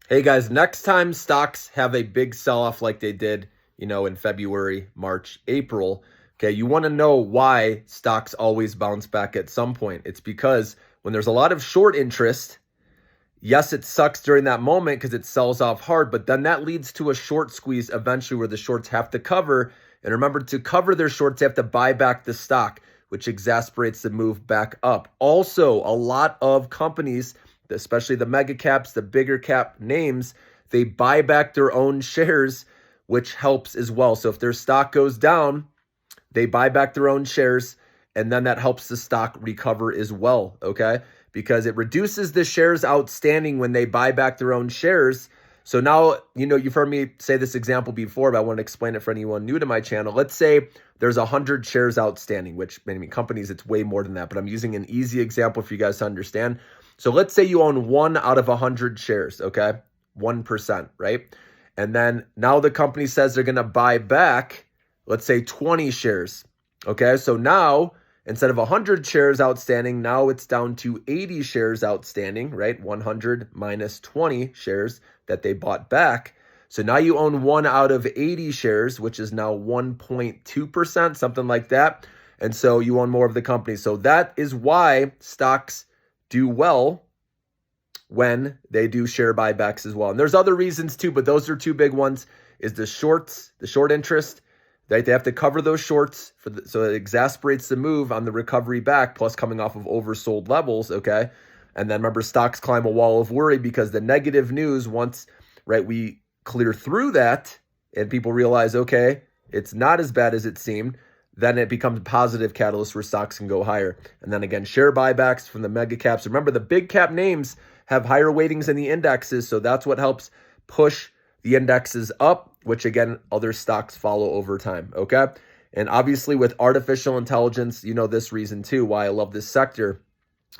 Hey guys, next time stocks have a big sell-off like they did, in February, March, April, okay, you want to know why stocks always bounce back at some point. It's because when there's a lot of short interest, yes, it sucks during that moment because it sells off hard, but then that leads to a short squeeze eventually where the shorts have to cover. And remember, to cover their shorts, they have to buy back the stock, which exasperates the move back up. Also, a lot of companies, especially the mega caps, the bigger cap names, they buy back their own shares, which helps as well. So if their stock goes down, they buy back their own shares, and then that helps the stock recover as well, okay? Because it reduces the shares outstanding when they buy back their own shares. So now, you've heard me say this example before, but I want to explain it for anyone new to my channel. Let's say there's 100 shares outstanding, which, I mean, companies, it's way more than that, but I'm using an easy example for you guys to understand. So let's say you own 1 out of 100 shares, okay? 1%, right? And then now the company says they're going to buy back, let's say 20 shares. Okay, so now instead of 100 shares outstanding, now it's down to 80 shares outstanding, right? 100 minus 20 shares that they bought back. So now you own 1 out of 80 shares, which is now 1.2%, something like that. And so you own more of the company. So that is why stocks do well when they do share buybacks as well. And there's other reasons too, but those are two big ones, is the shorts, the short interest. They have to cover those shorts so it exasperates the move on the recovery back, plus coming off of oversold levels, okay? And then remember, stocks climb a wall of worry because the negative news, once, right, we clear through that and people realize, okay, it's not as bad as it seemed, then it becomes a positive catalyst where stocks can go higher. And then again, share buybacks from the mega caps. Remember, the big cap names have higher weightings in the indexes, so that's what helps push the indexes up, which again, other stocks follow over time, okay? And obviously with artificial intelligence, this reason too, why I love this sector,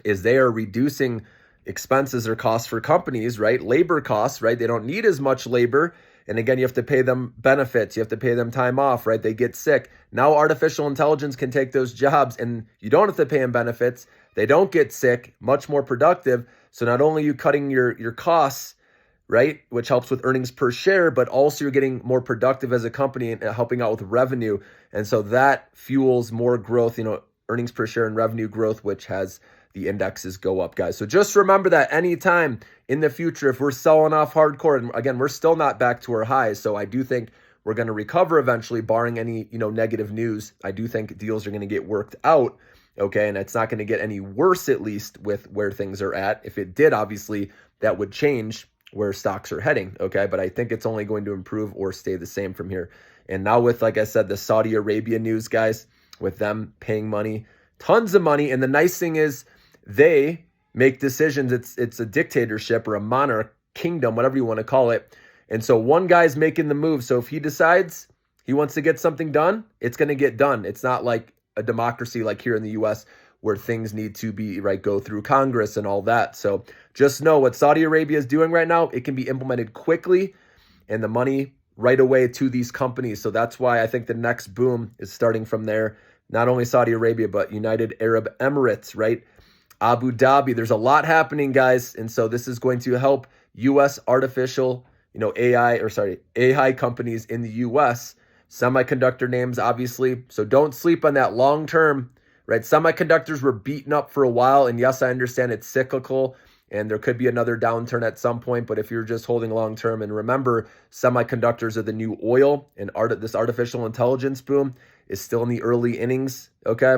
is they are reducing expenses or costs for companies, right? Labor costs, right? They don't need as much labor. And again, you have to pay them benefits. You have to pay them time off, right? They get sick. Now artificial intelligence can take those jobs and you don't have to pay them benefits. They don't get sick, much more productive. So not only are you cutting your costs, right, which helps with earnings per share, but also you're getting more productive as a company and helping out with revenue. And so that fuels more growth, earnings per share and revenue growth, which has the indexes go up, guys. So just remember that anytime in the future, if we're selling off hardcore, and again, we're still not back to our highs. So I do think we're going to recover eventually, barring any, negative news. I do think deals are going to get worked out. Okay. And it's not going to get any worse, at least with where things are at. If it did, obviously that would change where stocks are heading, okay? But I think it's only going to improve or stay the same from here. And now with, like I said, the Saudi Arabia news, guys, with them paying money, tons of money. And the nice thing is they make decisions. It's a dictatorship or a monarch kingdom, whatever you want to call it. And so one guy's making the move. So if he decides he wants to get something done, it's going to get done. It's not like a democracy like here in the US where things need to be, right, go through Congress and all that. So just know what Saudi Arabia is doing right now, it can be implemented quickly and the money right away to these companies. So that's why I think the next boom is starting from there. Not only Saudi Arabia, but United Arab Emirates, right? Abu Dhabi. There's a lot happening, guys. And so this is going to help US artificial, AI companies in the US, semiconductor names, obviously. So don't sleep on that long term. Right, semiconductors were beaten up for a while, and yes, I understand it's cyclical, and there could be another downturn at some point, but if you're just holding long term, and remember, semiconductors are the new oil, and this artificial intelligence boom is still in the early innings, okay?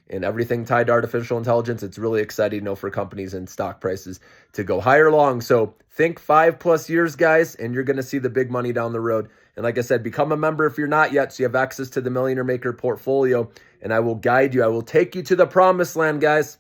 And everything tied to artificial intelligence, it's really exciting, for companies and stock prices to go higher long. So think 5+ years, guys, and you're going to see the big money down the road. And like I said, become a member if you're not yet, so you have access to the Millionaire Maker portfolio, and I will guide you. I will take you to the promised land, guys.